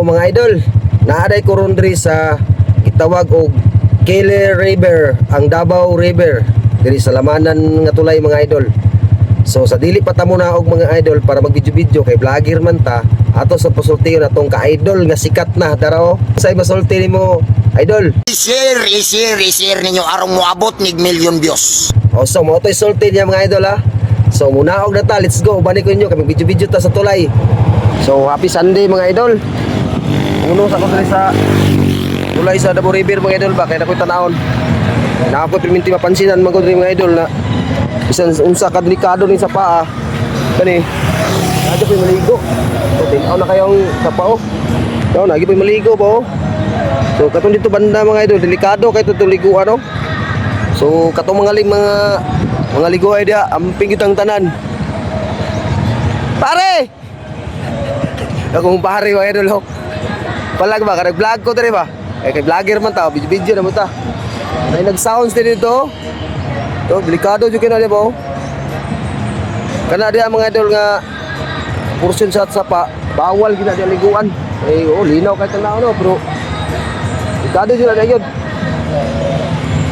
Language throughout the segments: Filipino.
Mga idol, naaday ko ron diri sa itawag og Killer River, ang Davao River, diri sa lamanan nga tulay mga idol. So sa dili pa ta muna og mga idol para mag-video-video kay vlogger man ta, ato sa pasultiyon atong ka-idol nga sikat na daraw. Say masulti nimo, idol. I-share ninyo arong moabot nig million views. O so mo toy sulti niya mga idol ha. So muna og na ta, let's go. Bani ko inyo kay mag-video-video ta sa tulay. So happy Sunday mga idol. Uno sa ko diri sa tulay sa Davao River mga idol ba kay nakoy tanawon. Na ako perminti mapansinan mga diri mga idol na bisan unsa ka delikado ni sa paa. Kani adto koy maligo. So tinaw na kayong sa pao. Daw na gyud maligo ba oh. So katong dito banda mga idol delikado kay to liguan no. So katong mga ligo ay dia amping kitang tanan. Pare! Akong pare mga idol ho. Palag ba karag vlog ko diri ba? Kay vlogger man ta, video na mo ta. May nag-sounds din dito. To delikado jud kina di ba? Kana dia mga idol nga portion sa sapa, bawal gina di liguan. Eh oh linaw kay tanaw no, bro. Delikado jud na yun.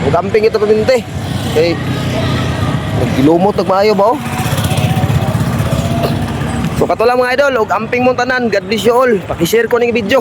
Ug camping ito paminti. Kay nagilumot nagmaayo ba oh? So kato lang mga idol, ug amping mong tanan, God bless you all. Paki-share ko ning video.